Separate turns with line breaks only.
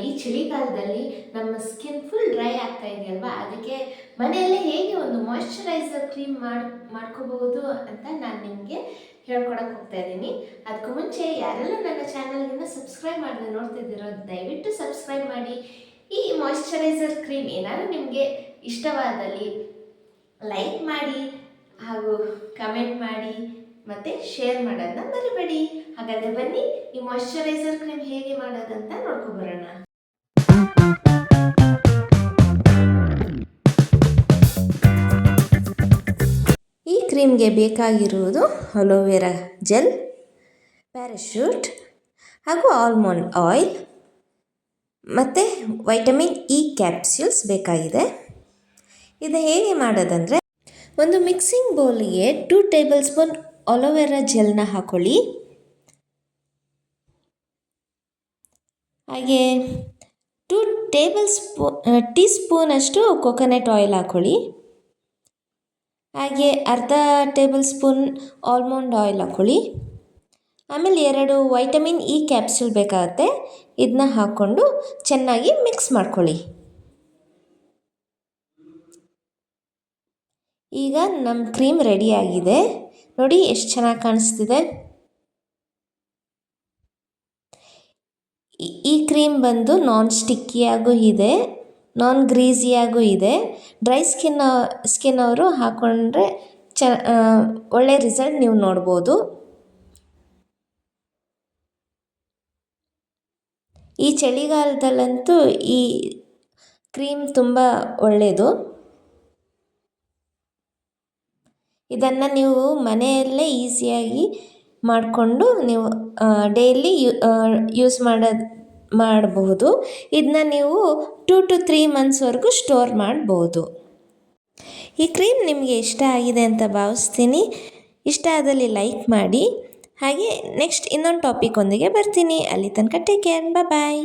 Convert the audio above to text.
ಈ ಚಳಿಗಾಲದಲ್ಲಿ ನಮ್ಮ ಸ್ಕಿನ್ ಫುಲ್ ಡ್ರೈ ಆಗ್ತಾ ಇದೆಯಲ್ವಾ, ಅದಕ್ಕೆ ಮನೆಯಲ್ಲೇ ಹೇಗೆ ಒಂದು ಮಾಯ್ಶ್ಚರೈಸರ್ ಕ್ರೀಮ್ ಮಾಡ್ಕೋಬಹುದು ಅಂತ ನಾನು ನಿಮಗೆ ಹೇಳ್ಕೊಡಕ್ಕೆ ಹೋಗ್ತಾ ಇದ್ದೀನಿ. ಅದಕ್ಕೂ ಮುಂಚೆ ಯಾರೆಲ್ಲ ನನ್ನ ಚಾನಲ್ಗಿನ್ನ ಸಬ್ಸ್ಕ್ರೈಬ್ ಮಾಡದೆ ನೋಡ್ತಿದ್ದೀರೋ ದಯವಿಟ್ಟು ಸಬ್ಸ್ಕ್ರೈಬ್ ಮಾಡಿ. ಈ ಮಾಯ್ಶ್ಚರೈಸರ್ ಕ್ರೀಮ್ ಏನಾದರೂ ನಿಮಗೆ ಇಷ್ಟವಾದಲ್ಲಿ ಲೈಕ್ ಮಾಡಿ ಹಾಗೂ ಕಮೆಂಟ್ ಮಾಡಿ ಮತ್ತು ಶೇರ್ ಮಾಡೋದನ್ನ ಮರಿಬೇಡಿ. ಹಾಗಾದರೆ ಬನ್ನಿ ಈ ಮಾಯ್ಶ್ಚರೈಸರ್ ಕ್ರೀಮ್ ಹೇಗೆ ಮಾಡೋದಂತ ನೋಡ್ಕೊಬರೋಣ. ಈ ಕ್ರೀಮ್ಗೆ ಬೇಕಾಗಿರುವುದು ಅಲೋವೆರಾ ಜೆಲ್, ಪ್ಯಾರಾಶೂಟ್ ಹಾಗೂ ಆಲ್ಮಂಡ್ ಆಯಿಲ್ ಮತ್ತು ವೈಟಮಿನ್ ಇ ಕ್ಯಾಪ್ಸ್ಯೂಲ್ಸ್ ಬೇಕಾಗಿದೆ. ಇದು ಹೇಗೆ ಮಾಡೋದಂದರೆ, ಒಂದು ಮಿಕ್ಸಿಂಗ್ ಬೌಲಿಗೆ 2 ಟೇಬಲ್ ಸ್ಪೂನ್ ಅಲೋವೆರಾ ಜೆಲ್ನ ಹಾಕೊಳ್ಳಿ. ಹಾಗೆ 2 ಟೀ ಸ್ಪೂನಷ್ಟು ಕೊಕೊನಟ್ ಆಯಿಲ್ ಹಾಕೊಳ್ಳಿ. ಹಾಗೆ ಅರ್ಧ ಟೇಬಲ್ ಸ್ಪೂನ್ ಆಲ್ಮಂಡ್ ಆಯಿಲ್ ಹಾಕೊಳ್ಳಿ. ಆಮೇಲೆ 2 ವೈಟಮಿನ್ ಇ ಕ್ಯಾಪ್ಸ್ಯೂಲ್ ಬೇಕಾಗುತ್ತೆ. ಇದನ್ನ ಹಾಕ್ಕೊಂಡು ಚೆನ್ನಾಗಿ ಮಿಕ್ಸ್ ಮಾಡ್ಕೊಳ್ಳಿ. ಈಗ ನಮ್ಮ ಕ್ರೀಮ್ ರೆಡಿಯಾಗಿದೆ. ನೋಡಿ ಎಷ್ಟು ಚೆನ್ನಾಗಿ ಕಾಣಿಸ್ತಿದೆ. ಈ ಕ್ರೀಮ್ ಬಂದು ನಾನ್ ಸ್ಟಿಕ್ಕಿಯಾಗೂ ಇದೆ, ನಾನ್ ಗ್ರೀಸಿಯಾಗೂ ಇದೆ. ಡ್ರೈ ಸ್ಕಿನ್ ಅವರು ಹಾಕ್ಕೊಂಡ್ರೆ ಒಳ್ಳೆ ರಿಸಲ್ಟ್ ನೀವು ನೋಡ್ಬೋದು. ಈ ಚಳಿಗಾಲದಲ್ಲಂತೂ ಈ ಕ್ರೀಮ್ ತುಂಬ ಒಳ್ಳೆಯದು. ಇದನ್ನು ನೀವು ಮನೆಯಲ್ಲೇ ಈಸಿಯಾಗಿ ಮಾಡಿಕೊಂಡು ನೀವು ಡೈಲಿ ಯೂಸ್ ಮಾಡಬಹುದು. ಇದನ್ನ ನೀವು 2 to 3 ಮಂತ್ಸ್ವರೆಗೂ ಸ್ಟೋರ್ ಮಾಡ್ಬೋದು. ಈ ಕ್ರೀಮ್ ನಿಮಗೆ ಇಷ್ಟ ಆಗಿದೆ ಅಂತ ಭಾವಿಸ್ತೀನಿ. ಇಷ್ಟ ಆದಲ್ಲಿ ಲೈಕ್ ಮಾಡಿ. ಹಾಗೆ ನೆಕ್ಸ್ಟ್ ಇನ್ನೊಂದು ಟಾಪಿಕ್ ಒಂದಿಗೆ ಬರ್ತೀನಿ. ಅಲ್ಲಿ ತನಕ ಟೇಕ್ ಕೇರ್. ಬಾಯ್.